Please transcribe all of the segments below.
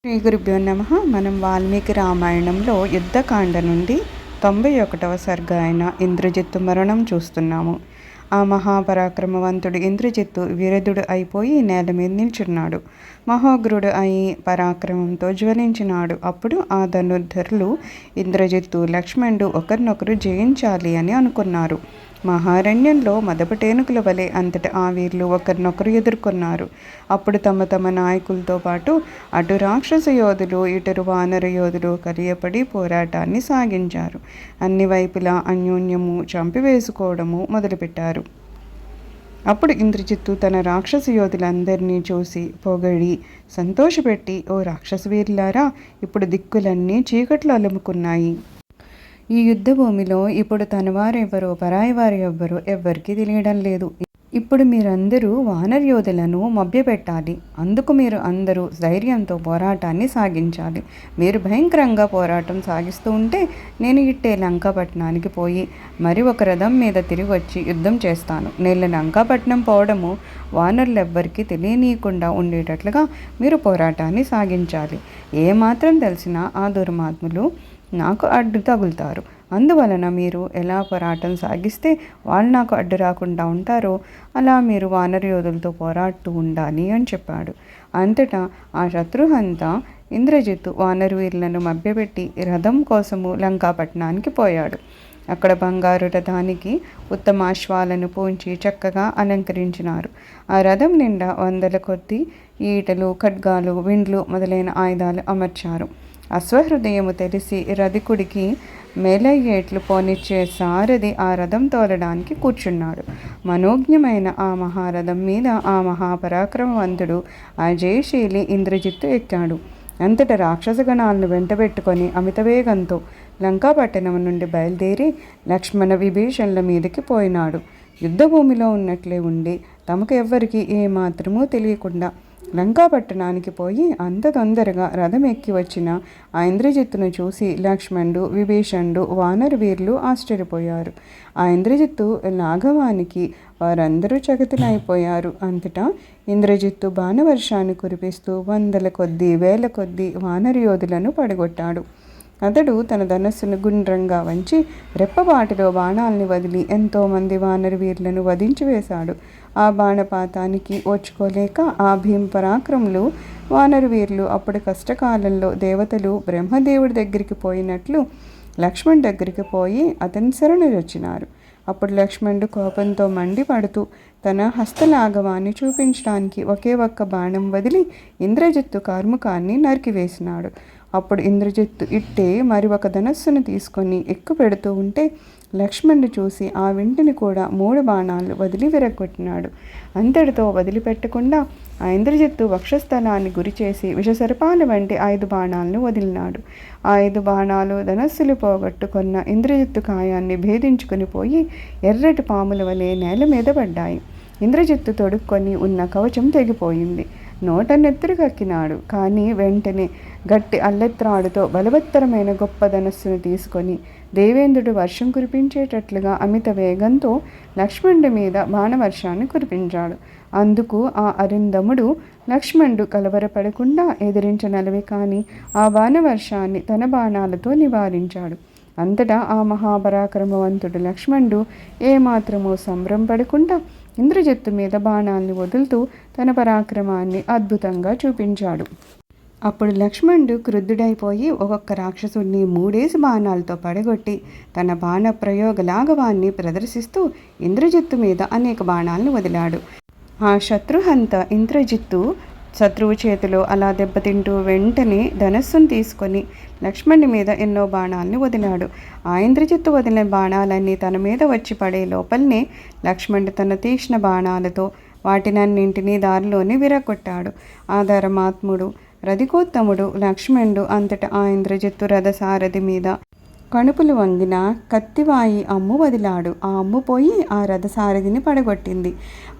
శ్రీ గురుభ్యో నమః. మనం వాల్మీకి రామాయణంలో యుద్ధకాండ నుండి 91వ సర్గ అయిన ఇంద్రజిత్తు మరణం చూస్తున్నాము. ఆ మహాపరాక్రమవంతుడు ఇంద్రజిత్తు విరధుడు అయిపోయి నేల మీద నిల్చున్నాడు. మహోగ్రుడు అయి పరాక్రమంతో జ్వలించినాడు. అప్పుడు ఆ ధనుర్ధరులు ఇంద్రజిత్తు లక్ష్మణుడు ఒకరినొకరు జయించాలి అని అనుకున్నారు. మహారణ్యంలో మదపటేనుకుల వలె అంతటి ఆ వీరులు ఒకరినొకరు ఎదుర్కొన్నారు. అప్పుడు తమ తమ నాయకులతో పాటు అటు రాక్షస యోధులు ఇటు వానర యోధులు కలియపడి పోరాటాన్ని సాగించారు. అన్ని వైపులా అన్యోన్యము చంపివేసుకోవడము మొదలుపెట్టారు. అప్పుడు ఇంద్రజిత్తు తన రాక్షస యోధులందరినీ చూసి పొగడి సంతోషపెట్టి, ఓ రాక్షస వీరులారా, ఇప్పుడు దిక్కులన్నీ చీకట్లు అలుముకున్నాయి. ఈ యుద్ధ భూమిలో ఇప్పుడు తన వారెవ్వరో పరాయి వారు ఎవ్వరో ఎవ్వరికీ తెలియడం లేదు. ఇప్పుడు మీరందరూ వానర్యోధులను మభ్యపెట్టాలి. అందుకు మీరు అందరూ ధైర్యంతో పోరాటాన్ని సాగించాలి. మీరు భయంకరంగా పోరాటం సాగిస్తూ ఉంటే నేను ఇట్టే లంకాపట్నానికి పోయి మరి ఒక రథం మీద తిరిగి వచ్చి యుద్ధం చేస్తాను. నేను లంకాపట్నం పోవడము వానరులెవ్వరికీ తెలియనీయకుండా ఉండేటట్లుగా మీరు పోరాటాన్ని సాగించాలి. ఏమాత్రం తెలిసినా ఆ దుర్మాత్ములు నాకు అడ్డు తగులుతారు. అందువలన మీరు ఎలా పోరాటం సాగిస్తే వాళ్ళు నాకు అడ్డు రాకుండా ఉంటారో అలా మీరు వానరయోధులతో పోరాడుతూ ఉండాలి అని చెప్పాడు. అంతటా ఆ శత్రుహంతా ఇంద్రజిత్తు వానరవీరులను మభ్యపెట్టి రథం కోసము లంకాపట్నానికి పోయాడు. అక్కడ బంగారు రథానికి ఉత్తమాశ్వాలను పూంచి చక్కగా అలంకరించినారు. ఆ రథం నిండా వందల కొద్దీ ఈటలు, ఖడ్గాలు, విండ్లు మొదలైన ఆయుధాలు అమర్చారు. అశ్వహృదయము తెలిసి రధికుడికి మేలయ్యేట్లు పోనిచ్చే సారథి ఆ రథం తోలడానికి కూర్చున్నాడు. మనోజ్ఞమైన ఆ మహారథం మీద ఆ మహాపరాక్రమవంతుడు ఆ జయశీలి ఇంద్రజిత్తు ఎక్కాడు. అంతటా రాక్షసగణాలను వెంటబెట్టుకొని అమితవేగంతో లంకాపట్టణం నుండి బయలుదేరి లక్ష్మణ విభీషణుల మీదకి పోయినాడు. యుద్ధభూమిలో ఉన్నట్లే ఉండి తమకు ఎవ్వరికీ ఏమాత్రమూ తెలియకుండా లంకాపట్టణానికి పోయి అంత తొందరగా రథం ఎక్కి వచ్చిన ఆ ఇంద్రజిత్తును చూసి లక్ష్మణుడు, విభీషణుడు, వానర వీరులు ఆశ్చర్యపోయారు. ఆ ఇంద్రజిత్తు లాఘవానికి వారందరూ చకితులైపోయారు. అంతటా ఇంద్రజిత్తు బాణవర్షాన్ని కురిపిస్తూ వందల కొద్దీ వేల కొద్దీ వానర యోధులను పడగొట్టాడు. అతడు తన ధనస్సును గుండ్రంగా వంచి రెప్పపాటిలో బాణాలని వదిలి ఎంతోమంది వానర వీరులను వధించి వేశాడు. ఆ బాణపాతానికి ఓర్చుకోలేక ఆ భీమపరాక్రములు వానర వీరులు అప్పుడు కష్టకాలంలో దేవతలు బ్రహ్మదేవుడి దగ్గరికి పోయినట్లు లక్ష్మణ్ దగ్గరికి పోయి అతని శరణు వచ్చినారు. అప్పుడు లక్ష్మణుడు కోపంతో మండిపడుతూ తన హస్తలాఘవాన్ని చూపించడానికి ఒకే ఒక్క బాణం వదిలి ఇంద్రజిత్తు కార్ముకాన్ని నరికివేసినాడు. అప్పుడు ఇంద్రజిత్తు ఇట్టే మరి ఒక ధనస్సును తీసుకొని ఎక్కుపెడుతూ ఉంటే లక్ష్మణుడు చూసి ఆ వింటిని కూడా 3 బాణాలు వదిలి విరగొట్టినాడు. అంతటితో వదిలిపెట్టకుండా ఆ ఇంద్రజిత్తు వక్షస్థలాన్ని గురిచేసి విషసర్పాల వంటి 5 బాణాలను వదిలినాడు. ఆ 5 బాణాలు ధనస్సులు పోగొట్టుకున్న ఇంద్రజిత్తు కాయాన్ని భేదించుకుని పోయి ఎర్రటి పాముల వలె నేల మీద పడ్డాయి. ఇంద్రజిత్తు తొడుక్కొని ఉన్న కవచం తెగిపోయింది. నోట నెత్తురు కక్కినాడు. కానీ వెంటనే గట్టి అల్లెత్రాడుతో బలవత్తరమైన గొప్ప ధనస్సును తీసుకొని దేవేంద్రుడు వర్షం కురిపించేటట్లుగా అమిత వేగంతో లక్ష్మణుడి మీద బాణవర్షాన్ని కురిపించాడు. అందుకు ఆ అరిందముడు లక్ష్మణుడు కలవరపడకుండా ఎదిరించనలవి కానీ ఆ బాణవర్షాన్ని తన బాణాలతో నివారించాడు. అంతటా ఆ మహాపరాక్రమవంతుడు లక్ష్మణుడు ఏమాత్రమూ సంభ్రమపడకుండా ఇంద్రజిత్తు మీద బాణాల్ని వదులుతూ తన పరాక్రమాన్ని అద్భుతంగా చూపించాడు. అప్పుడు లక్ష్మణుడు క్రుద్ధుడైపోయి ఒక్కొక్క రాక్షసుడిని 3 బాణాలతో పడగొట్టి తన బాణ ప్రయోగ లాఘవాన్ని ప్రదర్శిస్తూ ఇంద్రజిత్తు మీద అనేక బాణాలను వదిలాడు. ఆ శత్రుహంత ఇంద్రజిత్తు శత్రువు చేతిలో అలా దెబ్బతింటూ వెంటనే ధనస్సును తీసుకొని లక్ష్మణుడి మీద ఎన్నో బాణాలని వదిలాడు. ఆ ఇంద్రజిత్తు వదిలిన బాణాలన్నీ తన మీద వచ్చి పడే లోపలనే లక్ష్మణుడు తన తీక్ష్ణ బాణాలతో వాటినన్నింటినీ దారిలోనే విరగొట్టాడు. ఆ ధర్మాత్ముడు రధికోత్తముడు లక్ష్మణుడు అంతటా ఆ ఇంద్రజిత్తు రథసారథి మీద కణుపులు వంగిన కత్తివాయి అమ్ము వదిలాడు. ఆ అమ్ము పోయి ఆ రథసారథిని పడగొట్టింది.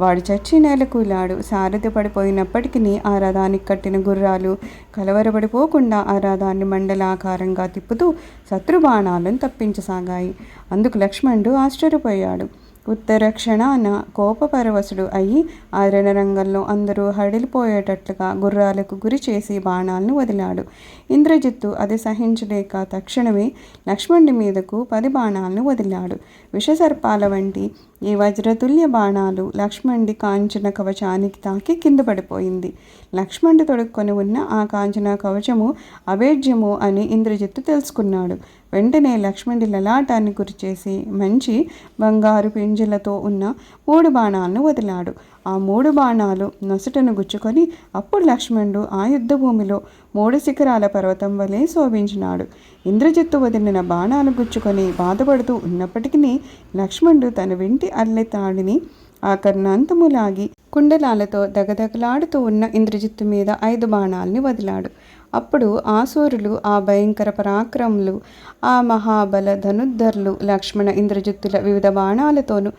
వాడు చచ్చి నేలకూలాడు. సారథి పడిపోయినప్పటికీ ఆ రథానికి కట్టిన గుర్రాలు కలవరపడిపోకుండా ఆ రథాన్ని మండలాకారంగా తిప్పుతూ శత్రు బాణాలను తప్పించసాగాయి. అందుకు లక్ష్మణుడు ఆశ్చర్యపోయాడు. ఉత్తర క్షణాన కోపపరవశుడు అయి ఆ రణరంగంలో అందరూ హడిలిపోయేటట్లుగా గుర్రాలకు గురి చేసి బాణాలను వదిలాడు. ఇంద్రజిత్తు అది సహించలేక తక్షణమే లక్ష్మణుడి మీదకు 10 బాణాలను వదిలాడు. విషసర్పాల వంటి ఈ వజ్రతుల్య బాణాలు లక్ష్మణుడి కాంచన కవచానికి తాకి కింద పడిపోయింది. లక్ష్మణుడు తొడుక్కొని ఉన్న ఆ కాంచన కవచము అభేద్యము అని ఇంద్రజిత్తు తెలుసుకున్నాడు. వెంటనే లక్ష్మణుడి లలాటాన్ని గురిచేసి మంచి బంగారు పింజలతో ఉన్న 3 బాణాలను వదిలాడు. ఆ 3 బాణాలు నొసటను గుచ్చుకొని అప్పుడు లక్ష్మణుడు ఆ యుద్ధభూమిలో 3 శిఖరాల పర్వతం వలె శోభించినాడు. ఇంద్రజిత్తు వదిలిన బాణాలు గుచ్చుకొని బాధపడుతూ ఉన్నప్పటికీ లక్ష్మణుడు తన వెంటి అల్లెతాడిని ఆ కర్ణాంతములాగి కుండలాలతో దగదగలాడుతూ ఉన్న ఇంద్రజిత్తు మీద 5 బాణాలని వదిలాడు. అప్పుడు ఆ సూర్యులు, ఆ భయంకర పరాక్రములు, ఆ మహాబల ధనుద్ధరులు లక్ష్మణ ఇంద్రజిత్తుల వివిధ బాణాలతోనూ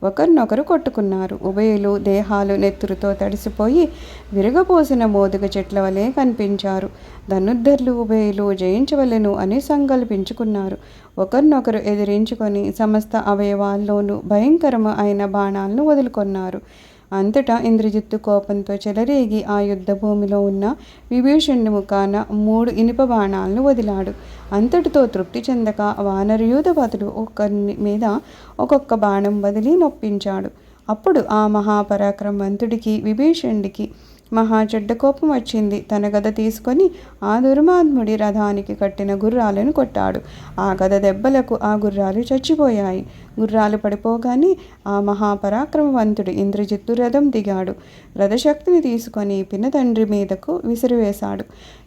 ఒకరినొకరు కొట్టుకున్నారు. ఉభయులు దేహాలు నెత్తురుతో తడిసిపోయి విరగపోసిన మోదుగ చెట్ల వలె కనిపించారు. ధనుద్ధరులు ఉభయులు జయించవలెను అని సంకల్పించుకున్నారు. ఒకరినొకరు ఎదిరించుకొని సమస్త అవయవాల్లోనూ భయంకరము అయిన బాణాలను వదులుకొన్నారు. అంతటా ఇంద్రజిత్తు కోపంతో చెలరేగి ఆ యుద్ధభూమిలో ఉన్న విభీషణుడి ముఖాన 3 ఇనుప బాణాలను వదిలాడు. అంతటితో తృప్తి చెందక వానరయూధపతుడు ఒక్కరి మీద ఒక్కొక్క బాణం వదిలి నొప్పించాడు. అప్పుడు ఆ మహాపరాక్రమవంతుడికి విభీషణుడికి మహా చెడ్డ కోపం వచ్చింది. తన గద తీసుకొని ఆ దుర్మాత్ముడి రథానికి కట్టిన గుర్రాలను కొట్టాడు. ఆ గద దెబ్బలకు ఆ గుర్రాలు చచ్చిపోయాయి. గుర్రాలు పడిపోగానే ఆ మహాపరాక్రమవంతుడు ఇంద్రజిత్తు రథం దిగాడు. రథశక్తిని తీసుకొని పినతండ్రి మీదకు విసిరివేశాడు.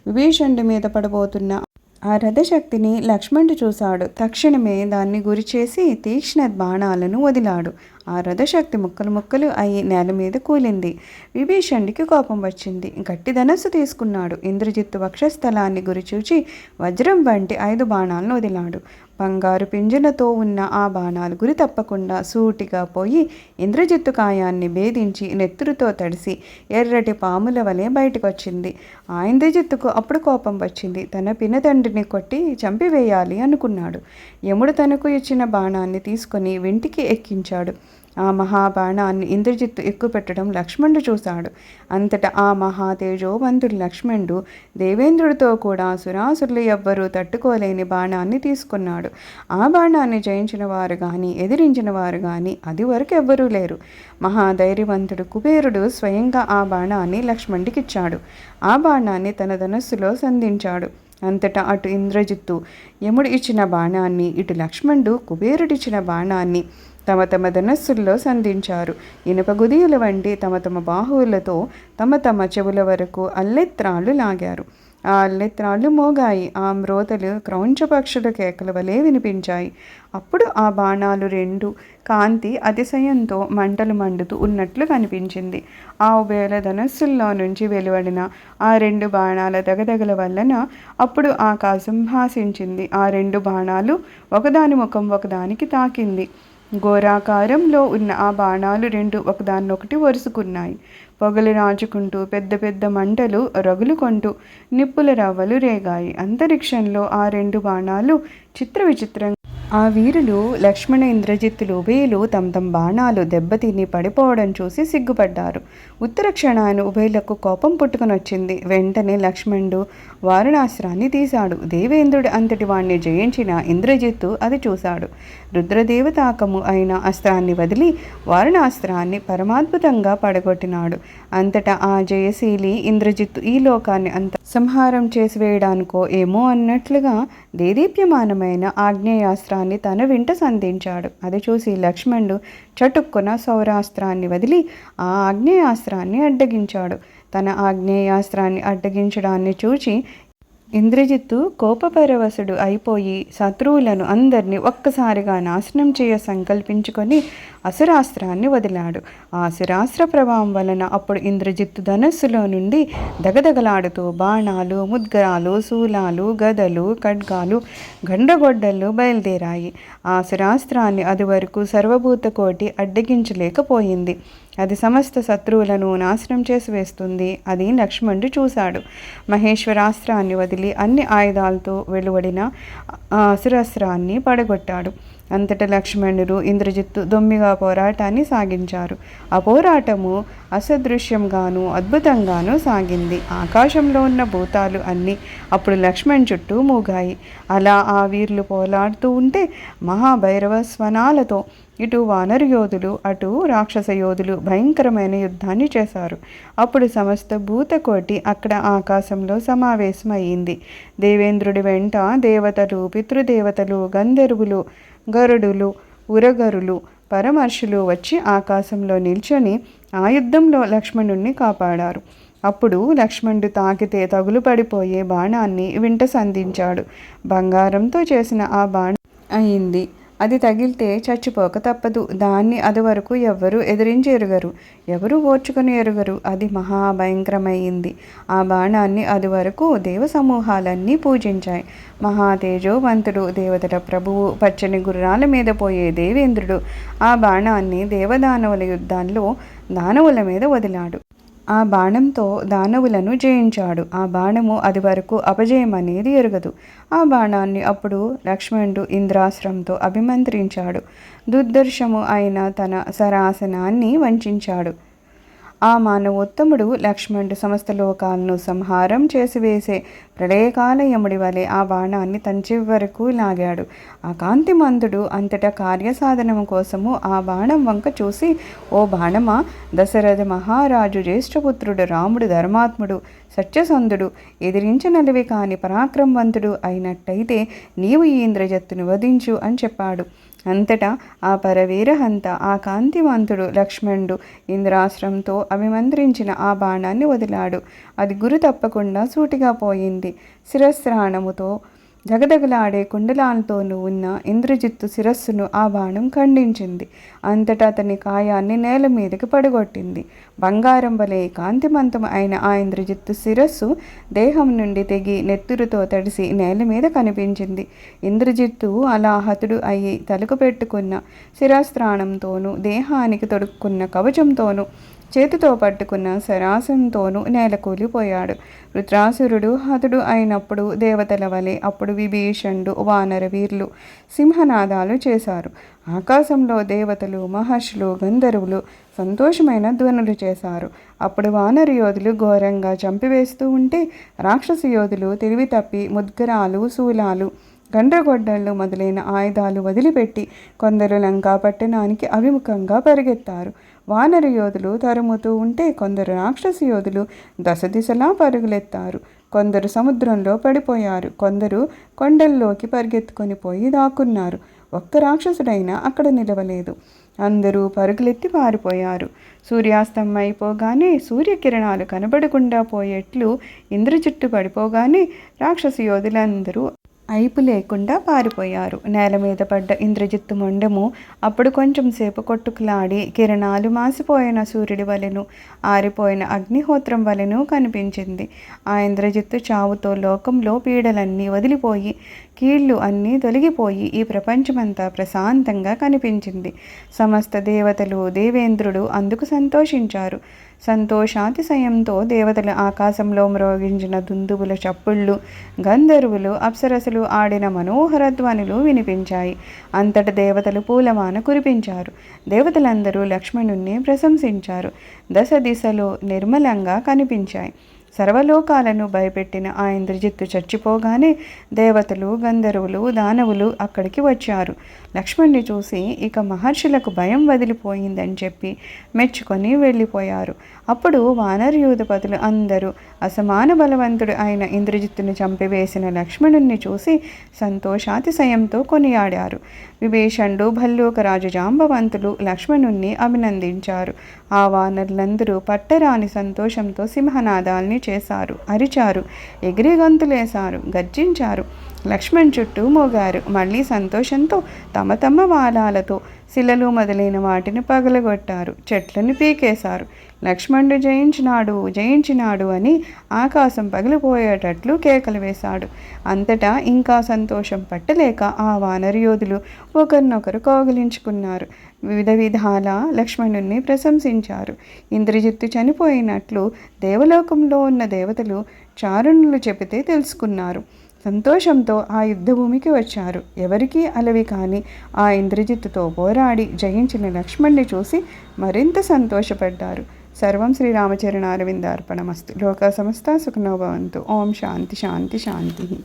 విభీషణుడి మీద పడబోతున్న ఆ రథశక్తిని లక్ష్మణుడు చూశాడు. తక్షణమే దాన్ని గురిచేసి తీక్ష్ణ బాణాలను వదిలాడు. ఆ రథశక్తి ముక్కలు ముక్కలు అయి నేల మీద కూలింది. విభీషణుడికి కోపం వచ్చింది. గట్టి ధనస్సు తీసుకున్నాడు. ఇంద్రజిత్తు వక్షస్థలాన్ని గురిచూచి వజ్రం వంటి 5 బాణాలను వదిలాడు. బంగారు పింజలతో ఉన్న ఆ బాణాలు గురి తప్పకుండా సూటిగా పోయి ఇంద్రజిత్తు కాయాన్ని భేదించి నెత్తురుతో తడిసి ఎర్రటి పాముల వలె బయటకొచ్చింది. ఆ ఇంద్రజిత్తుకు అప్పుడు కోపం వచ్చింది. తన పినతండ్రిని కొట్టి చంపివేయాలి అనుకున్నాడు. యముడు తనకు ఇచ్చిన బాణాన్ని తీసుకొని వెంటికి ఎక్కించాడు. ఆ మహాబాణాన్ని ఇంద్రజిత్తు ఎక్కుపెట్టడం లక్ష్మణుడు చూశాడు. అంతటా ఆ మహాతేజోవంతుడు లక్ష్మణుడు దేవేంద్రుడితో కూడా సురాసురులు ఎవ్వరూ తట్టుకోలేని బాణాన్ని తీసుకున్నాడు. ఆ బాణాన్ని జయించిన వారు కానీ ఎదిరించిన వారు కానీ అది వరకు ఎవ్వరూ లేరు. మహాధైర్యవంతుడు కుబేరుడు స్వయంగా ఆ బాణాన్ని లక్ష్మణుడికిచ్చాడు. ఆ బాణాన్ని తన ధనస్సులో సంధించాడు. అంతటా అటు ఇంద్రజిత్తు యముడు ఇచ్చిన బాణాన్ని, ఇటు లక్ష్మణుడు కుబేరుడిచ్చిన బాణాన్ని తమ తమ ధనస్సుల్లో సంధించారు. ఇనుప గుదియుల వంటి తమ తమ బాహువులతో తమ తమ చెవుల వరకు అల్లెత్రాళ్ళు లాగారు. ఆ అల్లెత్రాళ్ళు మోగాయి. ఆ మ్రోతలు క్రౌంచపక్షుల కేకల వలె వినిపించాయి. అప్పుడు ఆ బాణాలు 2 కాంతి అతిశయంతో మంటలు మండుతూ ఉన్నట్లు కనిపించింది. ఆ ఉభయల ధనస్సుల్లో నుంచి వెలువడిన ఆ 2 బాణాల దగదగల వలన అప్పుడు ఆకాశం భాసించింది. ఆ 2 బాణాలు ఒకదాని ముఖం ఒకదానికి తాకింది. ఘోరాకారంలో ఉన్న ఆ బాణాలు 2 ఒకదాన్నొకటి వరుసుకున్నాయి. పొగలు రాజుకుంటూ పెద్ద పెద్ద మంటలు రగులుకొంటూ నిప్పుల రవ్వలు రేగాయి. అంతరిక్షంలో ఆ 2 బాణాలు చిత్ర విచిత్రంగా ఆ వీరులు లక్ష్మణ ఇంద్రజిత్తులు ఉభయులు తమ తమ బాణాలు దెబ్బతిని పడిపోవడం చూసి సిగ్గుపడ్డారు. ఉత్తర క్షణాన ఉభయులకు కోపం పుట్టుకొని వచ్చింది. వెంటనే లక్ష్మణుడు వారణాస్త్రాన్ని తీశాడు. దేవేంద్రుడు అంతటి వాణ్ణి జయించిన ఇంద్రజిత్తు అది చూశాడు. రుద్రదేవతాకము అయిన అస్త్రాన్ని వదిలి వారణాస్త్రాన్ని పరమాద్భుతంగా పడగొట్టినాడు. అంతటా ఆ జయశీలి ఇంద్రజిత్తు ఈ లోకాన్ని అంత సంహారం చేసి వేయడానికో ఏమో అన్నట్లుగా దేదీప్యమానమైన ఆగ్నేయాస్త్రాన్ని తన వెంట సంధించాడు. అది చూసి లక్ష్మణుడు చటుక్కున సౌరాస్త్రాన్ని వదిలి ఆ ఆగ్నేయాస్త్రాన్ని అడ్డగించాడు. తన ఆగ్నేయాస్త్రాన్ని అడ్డగించడాన్ని చూచి ఇంద్రజిత్తు కోపపరవశుడు అయిపోయి శత్రువులను అందరినీ ఒక్కసారిగా నాశనం చేయ సంకల్పించుకొని అసురాస్త్రాన్ని వదిలాడు. ఆ అసురాస్త్ర ప్రభావం వలన అప్పుడు ఇంద్రజిత్తు ధనస్సులో నుండి దగదగలాడుతూ బాణాలు, ముద్గరాలు, శూలాలు, గదలు, ఖడ్గాలు, గండ్రగొడ్డళ్ళు బయలుదేరాయి. ఆ అసురాస్త్రాన్ని అది వరకు సర్వభూత కోటి అడ్డగించలేకపోయింది. అది సమస్త శత్రువులను నాశనం చేసి వేస్తుంది. అది లక్ష్మణుడు చూశాడు. మహేశ్వరాస్త్రాన్ని వదిలి అన్ని ఆయుధాలతో వెలువడిన అసురాస్త్రాన్ని పడగొట్టాడు. అంతట లక్ష్మణుడు ఇంద్రజిత్తు దొమ్మిగా పోరాటాన్ని సాగించారు. ఆ పోరాటము అసదృశ్యంగాను అద్భుతంగాను సాగింది. ఆకాశంలో ఉన్న భూతాలు అన్నీ అప్పుడు లక్ష్మణ్ చుట్టూ మూగాయి. అలా ఆ వీర్లు పోలాడుతూ ఉంటే మహాభైరవ స్వనాలతో ఇటు వానర యోధులు అటు రాక్షస యోధులు భయంకరమైన యుద్ధాన్ని చేశారు. అప్పుడు సమస్త భూతకోటి అక్కడ ఆకాశంలో సమావేశమయ్యింది. దేవేంద్రుడి వెంట దేవతలు, పితృదేవతలు, గంధర్వులు, గరుడులు, ఉరగరులు, పరమర్షులు వచ్చి ఆకాశంలో నిల్చొని ఆ యుద్ధంలో లక్ష్మణుణ్ణి కాపాడారు. అప్పుడు లక్ష్మణుడు తాకితే తగులు పడిపోయే బాణాన్ని వింట సంధించాడు. బంగారంతో చేసిన ఆ బాణం అయింది. అది తగిలితే చచ్చిపోక తప్పదు. దాన్ని అది వరకు ఎవ్వరూ ఎదిరించి ఎరుగరు, ఎవరు ఓర్చుకొని ఎరుగరు. అది మహాభయంకరమైంది. ఆ బాణాన్ని అది వరకు దేవ సమూహాలన్నీ పూజించాయి. మహాతేజోవంతుడు, దేవతల ప్రభువు, పచ్చని గుర్రాల మీద పోయే దేవేంద్రుడు ఆ బాణాన్ని దేవదానవుల యుద్ధాల్లో దానవుల మీద వదిలాడు. ఆ బాణంతో దానవులను జయించాడు. ఆ బాణము అది వరకు అపజయం అనేది ఎరగదు. ఆ బాణాన్ని అప్పుడు లక్ష్మణుడు ఇంద్రాస్త్రంతో అభిమంత్రించాడు. దుర్దర్శము అయిన తన సరాసనాన్ని వంచాడు. ఆ మానవోత్తముడు లక్ష్మణుడు సమస్త లోకాలను సంహారం చేసివేసే ప్రళయకాల యముడి వలె ఆ బాణాన్ని తన చివరకు లాగాడు. ఆ కాంతిమంతుడు అంతటా కార్యసాధనము కోసము ఆ బాణం వంక చూసి, ఓ బాణమా, దశరథ మహారాజు జ్యేష్ఠపుత్రుడు రాముడు ధర్మాత్ముడు, సత్యసంధుడు, ఎదిరించనలివి కాని పరాక్రమవంతుడు అయినట్టయితే నీవు ఈ ఇంద్రజత్తును వధించు అని చెప్పాడు. అంతటా ఆ పరవీరహంత ఆ కాంతివంతుడు లక్ష్మణుడు ఇంద్రాస్త్రంతో అభిమంత్రించిన ఆ బాణాన్ని వదిలాడు. అది గురి తప్పకుండా సూటిగా పోయింది. శిరస్త్రాణముతో జగదగలాడే కుండలాలతోనూ ఉన్న ఇంద్రజిత్తు శిరస్సును ఆ బాణం ఖండించింది. అంతటా అతని కాయాన్ని నేల మీదకి పడగొట్టింది. బంగారం వలె కాంతిమంతం అయిన ఆ ఇంద్రజిత్తు శిరస్సు దేహం నుండి తెగి నెత్తురుతో తడిసి నేల మీద కనిపించింది. ఇంద్రజిత్తు అలా హతుడు అయి తలకు పెట్టుకున్న శిరస్త్రాణంతోనూ, దేహానికి తొడుక్కున్న కవచంతోనూ, చేతితో పట్టుకున్న శరాసంతోనూ నేల కూలిపోయాడు. వృత్రాసురుడు హతుడు అయినప్పుడు దేవతల వలె అప్పుడు విభీషణుడు, వానర వీర్లు సింహనాదాలు చేశారు. ఆకాశంలో దేవతలు, మహర్షులు, గంధర్వులు సంతోషమైన ధ్వనులు చేశారు. అప్పుడు వానర యోధులు ఘోరంగా చంపివేస్తూ ఉంటే రాక్షస యోధులు తెలివి తప్పి ముద్గరాలు, శూలాలు, గండ్రగొడ్డళ్ళు మొదలైన ఆయుధాలు వదిలిపెట్టి కొందరు లంకా పట్టణానికి అభిముఖంగా పరిగెత్తారు. వానర యోధులు తరుముతూ ఉంటే కొందరు రాక్షస యోధులు దశదిశలా పరుగులెత్తారు. కొందరు సముద్రంలో పడిపోయారు. కొందరు కొండల్లోకి పరిగెత్తుకొని పోయి దాక్కున్నారు. ఒక్క రాక్షసుడైనా అక్కడ నిలవలేదు. అందరూ పరుగులెత్తి పారిపోయారు. సూర్యాస్తం అయిపోగానే సూర్యకిరణాలు కనబడకుండా పోయేట్లు ఇంద్రజిత్తు పడిపోగానే రాక్షస యోధులందరూ అయిపు లేకుండా పారిపోయారు. నేల మీద పడ్డ ఇంద్రజిత్తు మొండెము అప్పుడు కొంచెం సేపు కొట్టుకులాడి కిరణాలు మాసిపోయిన సూర్యుడి వలెను, ఆరిపోయిన అగ్నిహోత్రం వలెను కనిపించింది. ఆ ఇంద్రజిత్తు చావుతో లోకంలో పీడలన్నీ వదిలిపోయి, కీళ్ళు అన్నీ తొలగిపోయి ఈ ప్రపంచమంతా ప్రశాంతంగా కనిపించింది. సమస్త దేవతలు, దేవేంద్రుడు అందుకు సంతోషించారు. సంతోషాతిశయంతో దేవతలు ఆకాశంలో మ్రోగించిన దుందుబుల చప్పుళ్ళు, గంధర్వులు, అప్సరసులు ఆడిన మనోహర ధ్వనులు వినిపించాయి. అంతట దేవతలు పూలమాన కురిపించారు. దేవతలందరూ లక్ష్మణుణ్ణి ప్రశంసించారు. దశ దిశలో నిర్మలంగా కనిపించాయి. సర్వలోకాలను భయపెట్టిన ఆ ఇంద్రజిత్తు చచ్చిపోగానే దేవతలు, గంధర్వులు, దానవులు అక్కడికి వచ్చారు. లక్ష్మణ్ణి చూసి ఇక మహర్షులకు భయం వదిలిపోయిందని చెప్పి మెచ్చుకొని వెళ్ళిపోయారు. అప్పుడు వానరయూధపతులు అందరూ అసమాన బలవంతుడు అయిన ఇంద్రజిత్తును చంపివేసిన లక్ష్మణుణ్ణి చూసి సంతోషాతిశయంతో కొనియాడారు. విభీషణుడు, భల్లూకరాజు జాంబవంతులు లక్ష్మణుణ్ణి అభినందించారు. ఆ వానరులందరూ పట్టరాని సంతోషంతో సింహనాదాల్ని చేశారు, అరిచారు, ఎగిరి గంతులేశారు, గర్జించారు. లక్ష్మణ్ చుట్టూ మోగారు. మళ్ళీ సంతోషంతో తమ తమ వాలాలతో శిలలు మొదలైన వాటిని పగలగొట్టారు, చెట్లను పీకేశారు. లక్ష్మణుడు జయించినాడు, జయించినాడు అని ఆకాశం పగిలిపోయేటట్లు కేకలు వేశాడు. అంతటా ఇంకా సంతోషం పట్టలేక ఆ వానరయోధులు ఒకరినొకరు కౌగిలించుకున్నారు. వివిధ విధాల లక్ష్మణుణ్ణి ప్రశంసించారు. ఇంద్రజిత్తు చనిపోయినట్లు దేవలోకంలో ఉన్న దేవతలు చారుణులు చెబితే తెలుసుకున్నారు. సంతోషంతో ఆ యుద్ధభూమికి వచ్చారు. ఎవరికీ అలవి కాని ఆ ఇంద్రజిత్తుతో పోరాడి జయించిన లక్ష్మణ్ణి చూసి మరింత సంతోషపడ్డారు. సర్వం శ్రీరామచరణారవిందార్పణమస్తు. లోకా సమస్తా సుఖినో భవంతు. ఓం శాంతి శాంతి శాంతి.